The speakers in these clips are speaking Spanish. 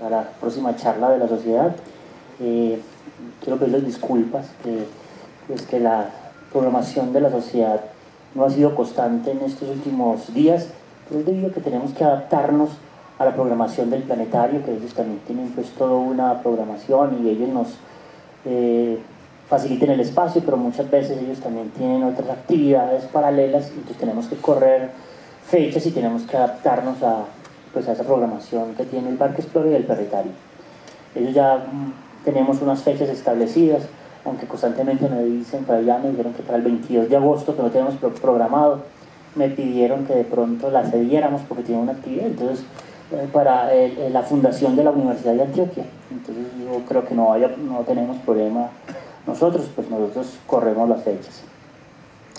a la próxima charla de la sociedad. Quiero pedirles disculpas que la programación de la sociedad no ha sido constante en estos últimos días, pero es debido a que tenemos que adaptarnos a la programación del planetario, que ellos también tienen pues toda una programación y ellos nos faciliten el espacio, pero muchas veces ellos también tienen otras actividades paralelas, entonces tenemos que correr fechas y tenemos que adaptarnos a esa programación que tiene el Parque Explora y el planetario. Ellos ya tenemos unas fechas establecidas, aunque constantemente me dicen, me dijeron que para el 22 de agosto, que no tenemos programado, me pidieron que de pronto la cediéramos porque tienen una actividad, entonces para la fundación de la Universidad de Antioquia. Entonces yo creo que no tenemos problema nosotros corremos las fechas.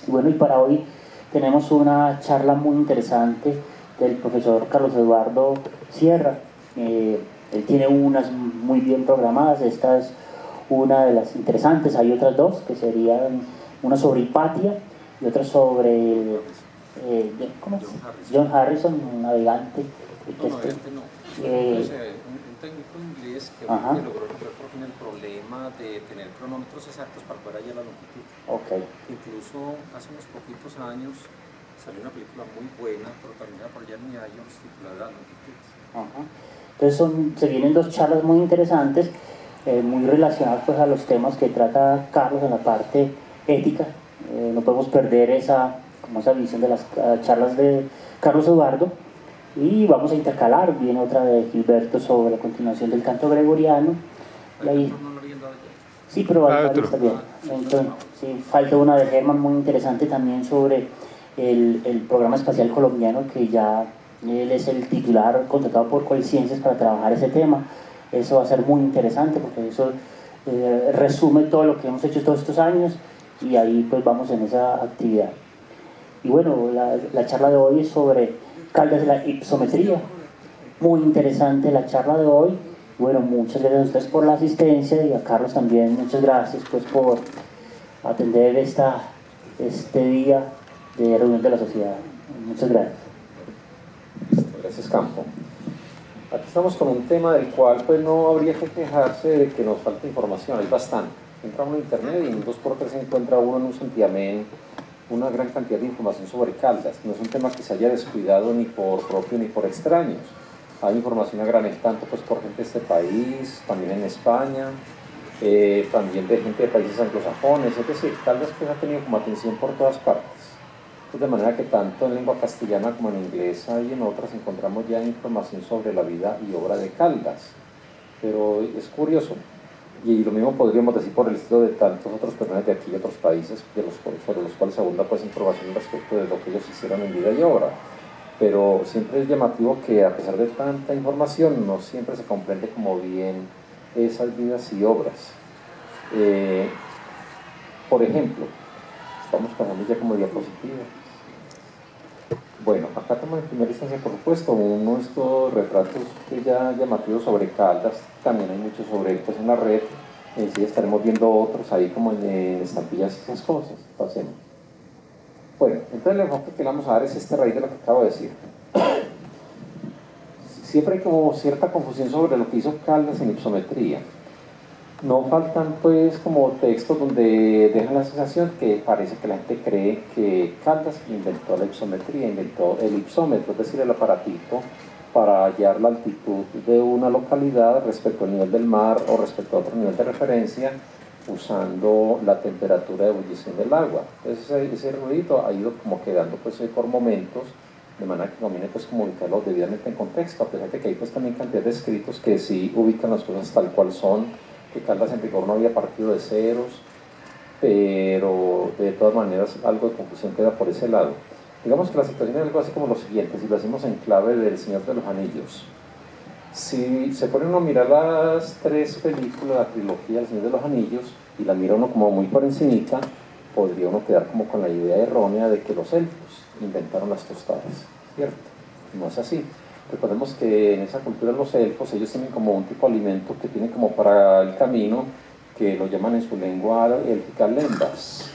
Y bueno, y para hoy tenemos una charla muy interesante del profesor Carlos Eduardo Sierra. Él tiene unas muy bien programadas, esta es una de las interesantes, hay otras dos que serían una sobre Hipatia y otra sobre John Harrison, un navegante. Un técnico inglés que logró por fin el problema de tener cronómetros exactos para poder hallar la longitud. Okay. Incluso hace unos poquitos años salió una película muy buena, protagonizada por Jeremy Irons, titulada Longitud. Entonces se vienen dos charlas muy interesantes, muy relacionadas pues a los temas que trata Carlos en la parte ética. No podemos perder esa visión de las charlas de Carlos Eduardo. Y vamos a intercalar, viene otra de Gilberto sobre la continuación del canto gregoriano. Y ahí, sí, pero está bien. Entonces, sí, falta una de Germán muy interesante también sobre el programa espacial colombiano, que ya él es el titular contratado por Colciencias para trabajar ese tema. Eso va a ser muy interesante porque eso resume todo lo que hemos hecho todos estos años y ahí pues vamos en esa actividad. Y bueno, la charla de hoy es sobre Caldas de la ipsometría. Muy interesante la charla de hoy. Bueno, muchas gracias a ustedes por la asistencia y a Carlos también, muchas gracias pues por atender este día de reunión de la sociedad. Muchas gracias. Gracias, Campo. Aquí estamos con un tema del cual pues no habría que quejarse de que nos falta información, hay bastante. Entra uno en internet y en 2x3 encuentra uno en un santiamén una gran cantidad de información sobre Caldas. No es un tema que se haya descuidado ni por propio ni por extraños. Hay información a granel tanto pues por gente de este país, también en España, también de gente de países anglosajones, es decir, Caldas pues ha tenido como atención por todas partes. Pues de manera que tanto en lengua castellana como en inglesa y en otras encontramos ya información sobre la vida y obra de Caldas. Pero es curioso. Y lo mismo podríamos decir por el estilo de tantos otros personajes de aquí y otros países sobre los cuales abunda pues información respecto de lo que ellos hicieron en vida y obra. Pero siempre es llamativo que a pesar de tanta información no siempre se comprende como bien esas vidas y obras. Por ejemplo, estamos pasando ya como diapositiva. Bueno, acá tenemos en primera instancia, por supuesto, uno de estos retratos que ya llamativos sobre Caldas, también hay muchos sobre él pues, en la red, sí estaremos viendo otros ahí como en estampillas y esas cosas. Pasemos. Bueno, entonces el enfoque que le vamos a dar es este raíz de lo que acabo de decir. Siempre hay como cierta confusión sobre lo que hizo Caldas en ipsometría. No faltan pues como textos donde dejan la sensación que parece que la gente cree que Caldas inventó la ipsometría, inventó el ipsómetro, es decir, el aparatito para hallar la altitud de una localidad respecto al nivel del mar o respecto a otro nivel de referencia usando la temperatura de ebullición del agua. Entonces ese ruidito ha ido como quedando pues por momentos, de manera que conviene pues como ubicarlo debidamente en contexto, a pesar de que hay pues también cantidad de escritos que sí ubican las cosas tal cual son, que Caldas en rigor no había partido de ceros, pero de todas maneras algo de confusión queda por ese lado. Digamos que la situación es algo así como lo siguiente, si lo hacemos en clave del Señor de los Anillos. Si se pone uno a mirar las tres películas, la trilogía del Señor de los Anillos, y la mira uno como muy por encimita, podría uno quedar como con la idea errónea de que los elfos inventaron las tostadas, ¿cierto? No es así. Recordemos que en esa cultura los elfos, ellos tienen como un tipo de alimento que tienen como para el camino, que lo llaman en su lengua élfica lembas.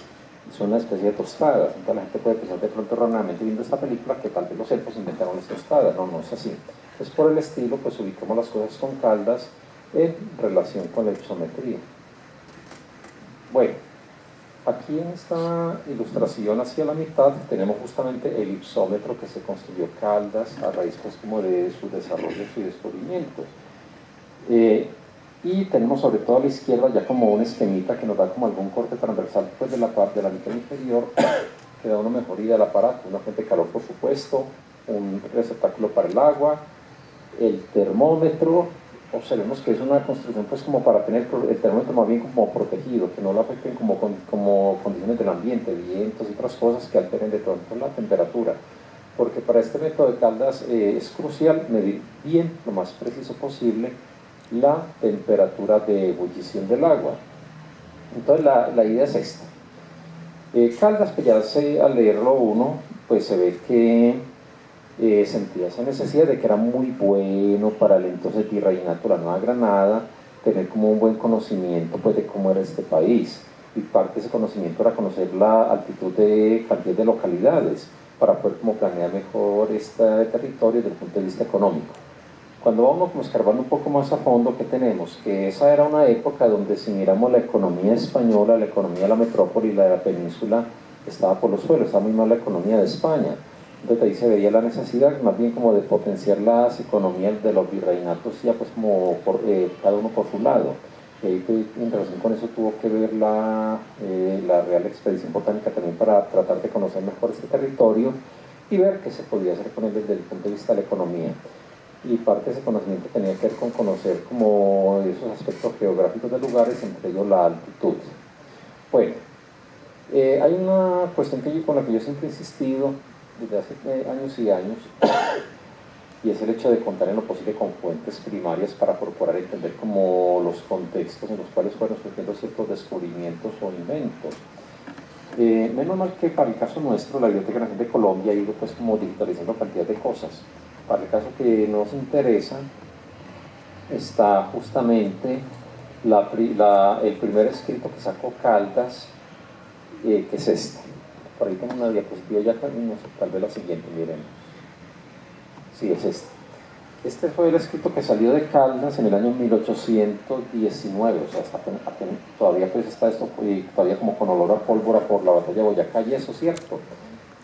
son una especie de tostadas. Entonces la gente puede pensar de pronto erróneamente viendo esta película que tal vez los elfos inventaron las tostadas. No, no es así. Entonces por el estilo pues ubicamos las cosas con Caldas en relación con la hiposometría. Bueno, aquí en esta ilustración hacia la mitad tenemos justamente el ipsómetro que se construyó Caldas a raíz pues como de su desarrollo y descubrimientos. Y tenemos sobre todo a la izquierda ya como un esquemita que nos da como algún corte transversal pues de la parte de la mitad inferior que da una mejoría del aparato, una fuente de calor por supuesto, un receptáculo para el agua, el termómetro. Observemos que es una construcción pues como para tener el termómetro más bien como protegido, que no lo afecten como condiciones del ambiente, vientos y otras cosas que alteren de pronto la temperatura, porque para este método de Caldas es crucial medir bien, lo más preciso posible, la temperatura de ebullición del agua. Entonces la idea es esta. Caldas, pues ya al leerlo uno, pues se ve que sentía esa necesidad de que era muy bueno para el entonces virreinato de la Nueva Granada tener como un buen conocimiento pues de cómo era este país, y parte de ese conocimiento era conocer la altitud de cantidad de localidades para poder como planear mejor este territorio desde el punto de vista económico. Cuando vamos como escarbando un poco más a fondo, ¿qué tenemos? Que esa era una época donde, si miramos la economía española, la economía de la metrópoli y la de la península, estaba por los suelos, estaba muy mal la economía de España. Entonces ahí se veía la necesidad más bien como de potenciar las economías de los virreinatos ya pues como cada uno por su lado. Y ahí pues, en relación con eso tuvo que ver la Real Expedición Botánica también para tratar de conocer mejor este territorio y ver qué se podía hacer con él desde el punto de vista de la economía. Y parte de ese conocimiento tenía que ver con conocer como esos aspectos geográficos de lugares, entre ellos la altitud. Bueno, hay una cuestión con la que yo siempre he insistido desde hace años y años, y es el hecho de contar en lo posible con fuentes primarias para procurar entender como los contextos en los cuales fueron surgiendo ciertos descubrimientos o inventos. Menos mal que para el caso nuestro la Biblioteca Nacional de Colombia ha ido pues como digitalizando cantidad de cosas. Para el caso que nos interesa está justamente el primer escrito que sacó Caldas, que es este. Por ahí tengo una diapositiva ya, no sé, tal vez la siguiente, miremos. Sí, es este. Este fue el escrito que salió de Caldas en el año 1819, o sea, todavía pues está esto, todavía como con olor a pólvora por la batalla de Boyacá y eso, ¿cierto?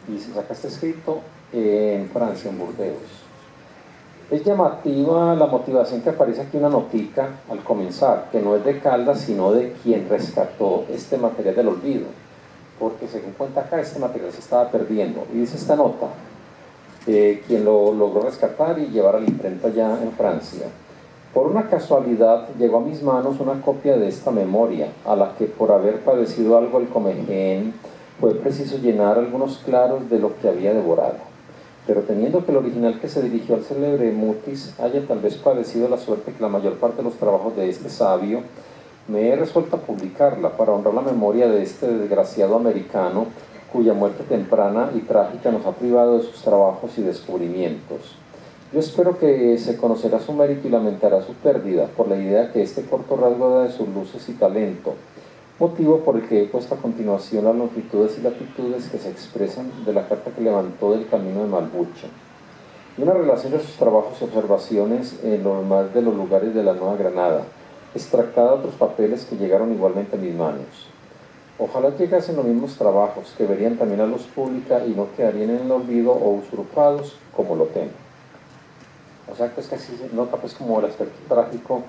Y se saca este escrito en Francia, en Burdeos. Es llamativa la motivación que aparece aquí, una notica al comenzar, que no es de Caldas, sino de quien rescató este material del olvido, porque según cuenta acá, este material se estaba perdiendo, y dice esta nota, quien lo logró rescatar y llevar a la imprenta ya en Francia. Por una casualidad llegó a mis manos una copia de esta memoria, a la que por haber padecido algo el comején, fue preciso llenar algunos claros de lo que había devorado. Pero teniendo que el original que se dirigió al célebre Mutis haya tal vez padecido la suerte que la mayor parte de los trabajos de este sabio, me he resuelto a publicarla para honrar la memoria de este desgraciado americano cuya muerte temprana y trágica nos ha privado de sus trabajos y descubrimientos. Yo espero que se conocerá su mérito y lamentará su pérdida por la idea que este corto rasgo da de sus luces y talento, motivo por el que he puesto a continuación las longitudes y latitudes que se expresan de la carta que levantó del camino de Malbucho, y una relación de sus trabajos y observaciones en los más de los lugares de la Nueva Granada, extractada de otros papeles que llegaron igualmente a mis manos. Ojalá llegasen los mismos trabajos, que verían también a luz pública y no quedarían en el olvido o usurpados como lo temo. O sea, pues que así se nota pues como el aspecto trágico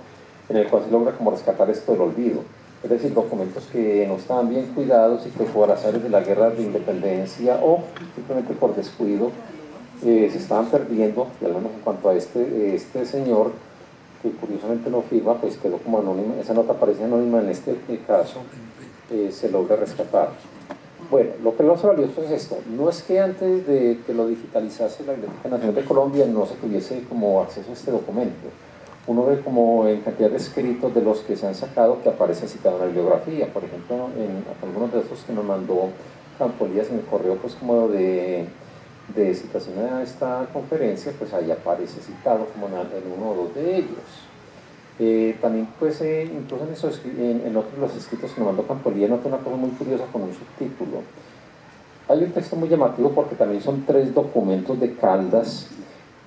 en el cual se logra como rescatar esto del olvido. Es decir, documentos que no estaban bien cuidados y que por azares de la guerra de independencia o simplemente por descuido se estaban perdiendo, y al menos en cuanto a este señor, que curiosamente no firma, pues quedó como anónima, esa nota aparece anónima en este caso, se logra rescatar. Bueno, lo que lo hace valioso es esto, no es que antes de que lo digitalizase la Biblioteca Nacional de Colombia no se tuviese como acceso a este documento. Uno ve como en cantidad de escritos de los que se han sacado que aparece citado en la bibliografía, por ejemplo, en algunos de esos que nos mandó Campolías en el correo, pues como de citación a esta conferencia, pues ahí aparece citado como en uno o dos de ellos. También pues incluso en otros de los escritos que nos mandó Campolier nota una cosa muy curiosa con un subtítulo. Hay un texto muy llamativo porque también son 3 documentos de Caldas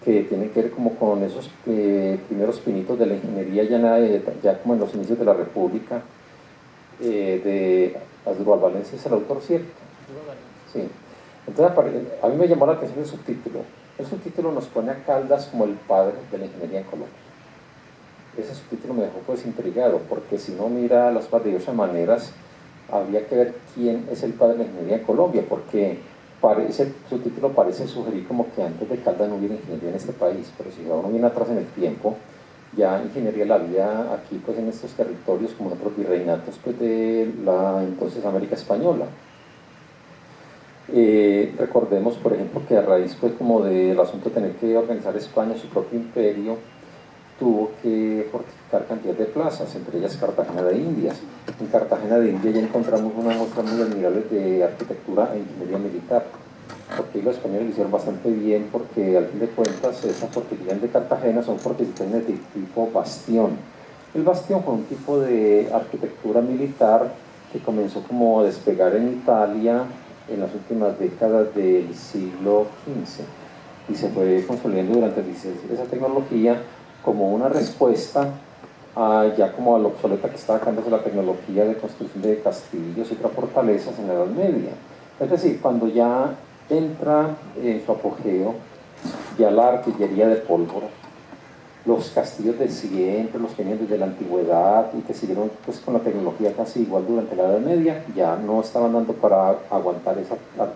que tienen que ver como con esos primeros pinitos de la ingeniería ya como en los inicios de la República, de Asdrúbal Valencia es el autor, ¿cierto? Sí. Entonces a mí me llamó la atención el subtítulo. El subtítulo nos pone a Caldas como el padre de la ingeniería en Colombia. Ese subtítulo me dejó pues intrigado, porque si no mira las cosas de diversas maneras, habría que ver quién es el padre de la ingeniería en Colombia, porque ese subtítulo parece sugerir como que antes de Caldas no hubiera ingeniería en este país, pero si uno viene atrás en el tiempo, ya ingeniería la había aquí pues en estos territorios como otros virreinatos pues de la entonces América Española. Recordemos por ejemplo que a raíz pues como del asunto de tener que organizar España su propio imperio, tuvo que fortificar cantidad de plazas, entre ellas Cartagena de Indias. En Cartagena de Indias ya encontramos una muestra muy admirable de arquitectura e ingeniería militar, porque los españoles lo hicieron bastante bien, porque al fin de cuentas esas fortificaciones de Cartagena son fortificaciones de tipo bastión. El bastión fue un tipo de arquitectura militar que comenzó como a despegar en Italia en las últimas décadas del siglo XV y se fue consolidando durante el XVI esa tecnología como una respuesta ya como a lo obsoleta que estaba cambiando la tecnología de construcción de castillos y otras fortalezas en la Edad Media. Es decir, cuando ya entra en su apogeo ya la artillería de pólvora, los castillos de siempre, los que venían desde la antigüedad y que siguieron pues, con la tecnología casi igual durante la Edad Media, ya no estaban dando para aguantar esa